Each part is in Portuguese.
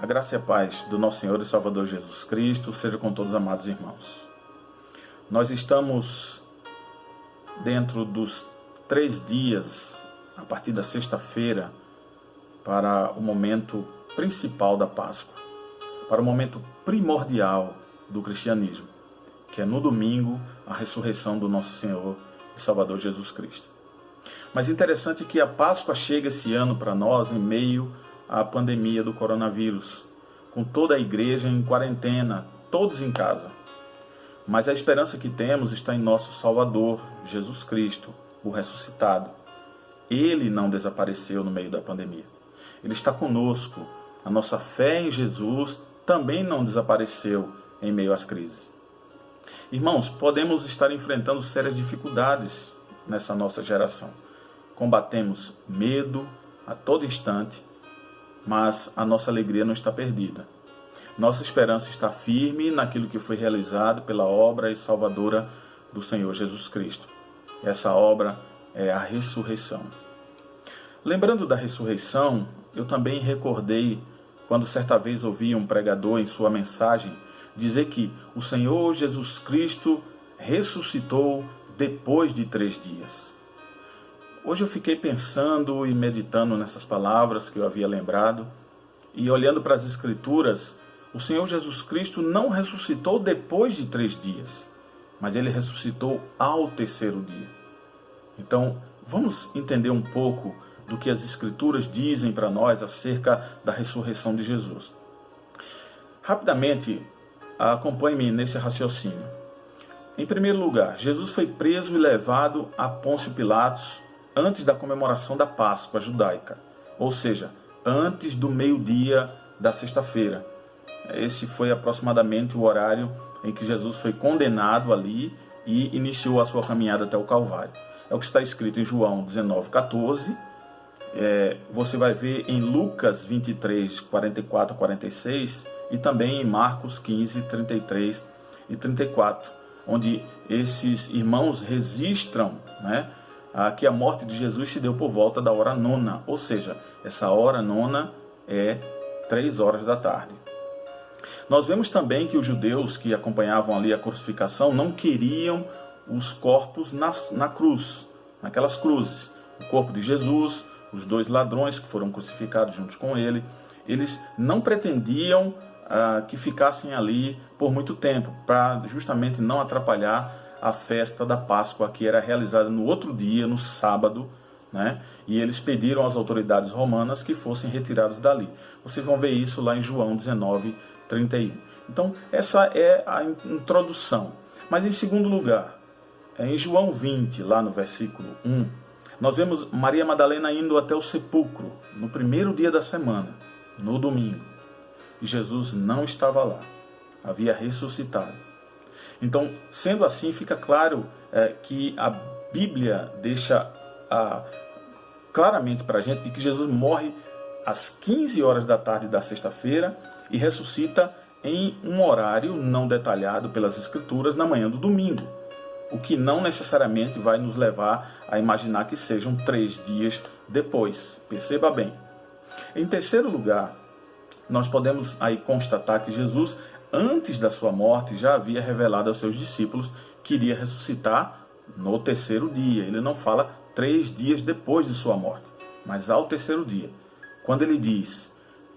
A graça e a paz do nosso Senhor e Salvador Jesus Cristo seja com todos, amados irmãos. Nós estamos dentro dos 3 dias, a partir da sexta-feira, para o momento principal da Páscoa, para o momento primordial do cristianismo, que é no domingo a ressurreição do nosso Senhor e Salvador Jesus Cristo. Mas interessante que a Páscoa chega esse ano para nós em meio à pandemia do coronavírus, com toda a igreja em quarentena, todos em casa. Mas a esperança que temos está em nosso Salvador, Jesus Cristo, o ressuscitado. Ele não desapareceu no meio da pandemia. Ele está conosco. A nossa fé em Jesus também não desapareceu em meio às crises. Irmãos, podemos estar enfrentando sérias dificuldades nessa nossa geração. Combatemos medo a todo instante, mas a nossa alegria não está perdida. Nossa esperança está firme naquilo que foi realizado pela obra e salvadora do Senhor Jesus Cristo. Essa obra é a ressurreição. Lembrando da ressurreição, eu também recordei quando certa vez ouvi um pregador em sua mensagem dizer que o Senhor Jesus Cristo ressuscitou depois de 3 dias. Hoje eu fiquei pensando e meditando nessas palavras que eu havia lembrado e olhando para as Escrituras, o Senhor Jesus Cristo não ressuscitou depois de 3 dias, mas Ele ressuscitou ao 3º dia. Então, vamos entender um pouco do que as Escrituras dizem para nós acerca da ressurreição de Jesus. Rapidamente, acompanhe-me nesse raciocínio. Em primeiro lugar, Jesus foi preso e levado a Pôncio Pilatos antes da comemoração da Páscoa judaica, ou seja, antes do meio-dia da sexta-feira. Esse foi aproximadamente o horário em que Jesus foi condenado ali e iniciou a sua caminhada até o Calvário. É o que está escrito em João 19:14. Você vai ver em Lucas 23, 44 a 46 e também em Marcos 15, 33 e 34, onde esses irmãos registram, que a morte de Jesus se deu por volta da hora 9ª, ou seja, essa hora 9ª é 3 horas da tarde. Nós vemos também que os judeus que acompanhavam ali a crucificação não queriam os corpos na cruz, naquelas cruzes. O corpo de Jesus, os 2 ladrões que foram crucificados juntos com ele, eles não pretendiam que ficassem ali por muito tempo, para justamente não atrapalhar a festa da Páscoa, que era realizada no outro dia, no sábado, e eles pediram às autoridades romanas que fossem retirados dali. Vocês vão ver isso lá em João 19:31. Então, essa é a introdução. Mas em segundo lugar, em João 20, lá no versículo 1, nós vemos Maria Madalena indo até o sepulcro, no primeiro dia da semana, no domingo. E Jesus não estava lá, havia ressuscitado. Então, sendo assim, fica claro que a Bíblia deixa claramente para a gente de que Jesus morre às 15 horas da tarde da sexta-feira e ressuscita em um horário não detalhado pelas Escrituras na manhã do domingo, o que não necessariamente vai nos levar a imaginar que sejam 3 dias depois. Perceba bem. Em terceiro lugar, nós podemos aí constatar que Jesus, antes da sua morte, já havia revelado aos seus discípulos que iria ressuscitar no 3º dia. Ele não fala 3 dias depois de sua morte, mas ao 3º dia. Quando ele diz,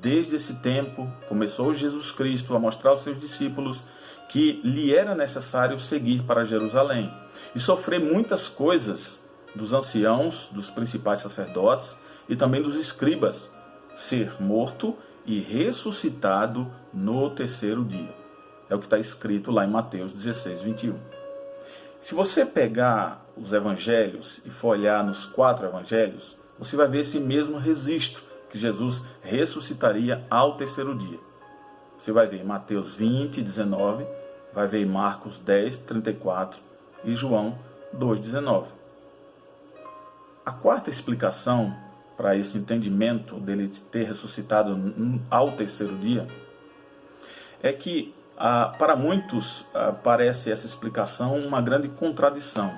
desde esse tempo, começou Jesus Cristo a mostrar aos seus discípulos que lhe era necessário seguir para Jerusalém e sofrer muitas coisas dos anciãos, dos principais sacerdotes e também dos escribas, ser morto e ressuscitado no 3º dia. É o que está escrito lá em Mateus 16:21. Se você pegar os evangelhos e for olhar nos 4 evangelhos, você vai ver esse mesmo registro, que Jesus ressuscitaria ao 3º dia. Você vai ver em Mateus 20:19, vai ver em Marcos 10:34 e João 2:19. A quarta explicação para esse entendimento dele ter ressuscitado ao 3º dia é que para muitos parece essa explicação uma grande contradição,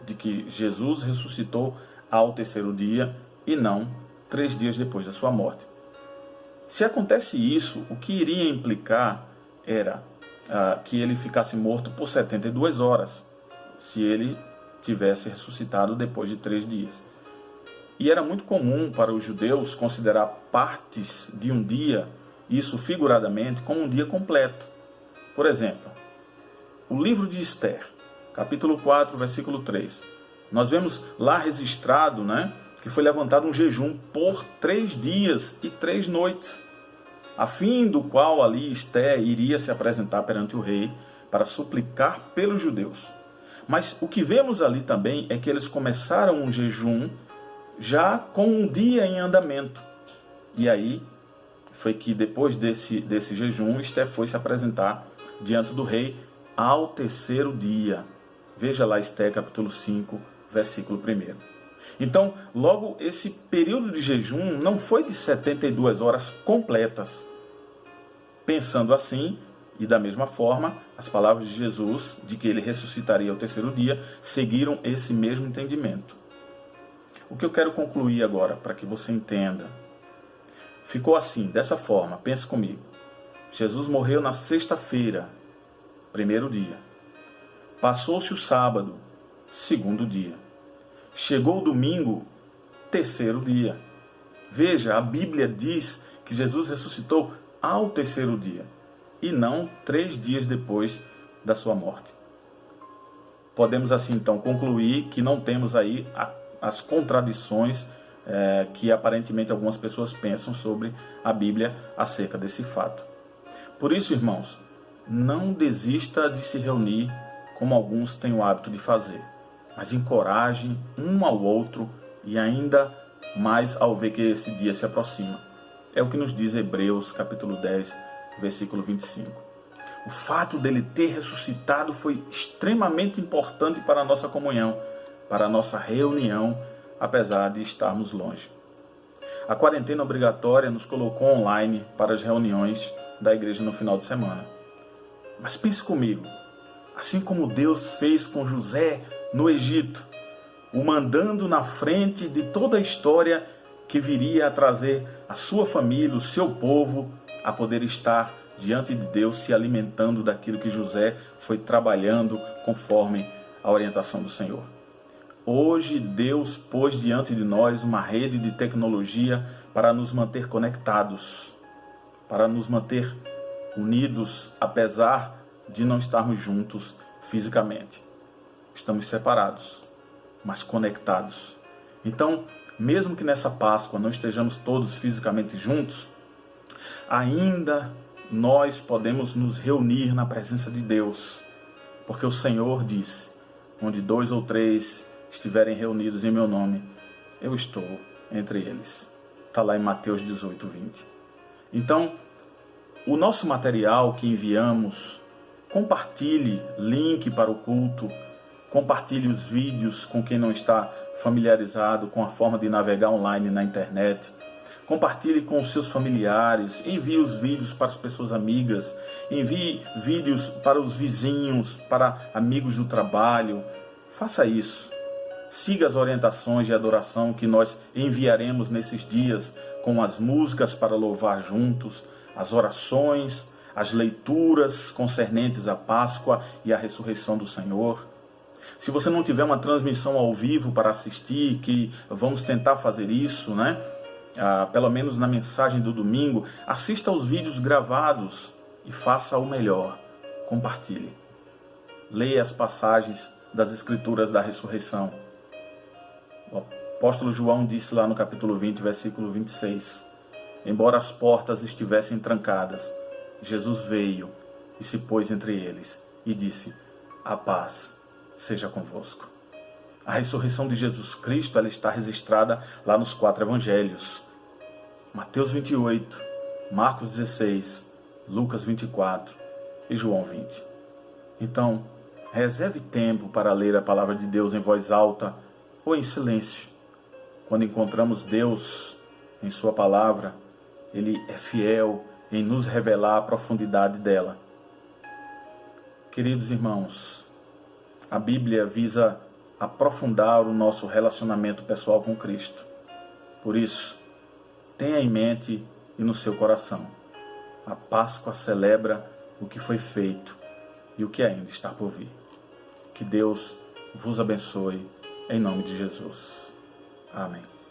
de que Jesus ressuscitou ao 3º dia e não 3 dias depois da sua morte. Se acontece isso, o que iria implicar era que ele ficasse morto por 72 horas, se ele tivesse ressuscitado depois de 3 dias. E era muito comum para os judeus considerar partes de um dia, isso figuradamente, como um dia completo. Por exemplo, o livro de Esther, capítulo 4, versículo 3. Nós vemos lá registrado, que foi levantado um jejum por 3 dias e 3 noites, a fim do qual ali Esther iria se apresentar perante o rei para suplicar pelos judeus. Mas o que vemos ali também é que eles começaram um jejum já com um dia em andamento. E aí foi que depois desse jejum, Esther foi se apresentar diante do rei ao 3º dia. Veja lá Esther capítulo 5, versículo 1. Então, logo esse período de jejum não foi de 72 horas completas. Pensando assim, e da mesma forma, as palavras de Jesus, de que ele ressuscitaria ao 3º dia, seguiram esse mesmo entendimento. O que eu quero concluir agora, para que você entenda, ficou assim, dessa forma, pense comigo. Jesus morreu na sexta-feira, 1º dia. Passou-se o sábado, 2º dia. Chegou o domingo, 3º dia. Veja, a Bíblia diz que Jesus ressuscitou ao 3º dia, e não 3 dias depois da sua morte. Podemos assim então concluir que não temos aí as contradições que aparentemente algumas pessoas pensam sobre a Bíblia acerca desse fato. Por isso, irmãos, não desista de se reunir como alguns têm o hábito de fazer, mas encoraje um ao outro e ainda mais ao ver que esse dia se aproxima. É o que nos diz Hebreus capítulo 10, versículo 25. O fato dele ter ressuscitado foi extremamente importante para a nossa comunhão, para a nossa reunião, apesar de estarmos longe. A quarentena obrigatória nos colocou online para as reuniões da igreja no final de semana. Mas pense comigo, assim como Deus fez com José no Egito, o mandando na frente de toda a história que viria a trazer a sua família, o seu povo, a poder estar diante de Deus, se alimentando daquilo que José foi trabalhando conforme a orientação do Senhor. Hoje Deus pôs diante de nós uma rede de tecnologia para nos manter conectados, para nos manter unidos, apesar de não estarmos juntos fisicamente. Estamos separados, mas conectados. Então, mesmo que nessa Páscoa não estejamos todos fisicamente juntos, ainda nós podemos nos reunir na presença de Deus, porque o Senhor disse, onde 2 ou 3 estiverem reunidos em meu nome, eu estou entre eles. Está lá em Mateus 18, 20. Então, o nosso material que enviamos, compartilhe link para o culto, compartilhe os vídeos com quem não está familiarizado com a forma de navegar online na internet. Compartilhe com os seus familiares, envie os vídeos para as pessoas amigas, envie vídeos para os vizinhos, para amigos do trabalho. Faça isso. Siga as orientações de adoração que nós enviaremos nesses dias, com as músicas para louvar juntos, as orações, as leituras concernentes à Páscoa e à ressurreição do Senhor. Se você não tiver uma transmissão ao vivo para assistir, que vamos tentar fazer isso, pelo menos na mensagem do domingo, assista aos vídeos gravados e faça o melhor. Compartilhe. Leia as passagens das Escrituras da ressurreição. O apóstolo João disse lá no capítulo 20, versículo 26, embora as portas estivessem trancadas, Jesus veio e se pôs entre eles e disse, a paz seja convosco. A ressurreição de Jesus Cristo ela está registrada lá nos 4 evangelhos. Mateus 28, Marcos 16, Lucas 24 e João 20. Então, reserve tempo para ler a palavra de Deus em voz alta ou em silêncio. Quando encontramos Deus em sua palavra, Ele é fiel em nos revelar a profundidade dela. Queridos irmãos, a Bíblia visa aprofundar o nosso relacionamento pessoal com Cristo. Por isso, tenha em mente e no seu coração. A Páscoa celebra o que foi feito e o que ainda está por vir. Que Deus vos abençoe, em nome de Jesus. Amém.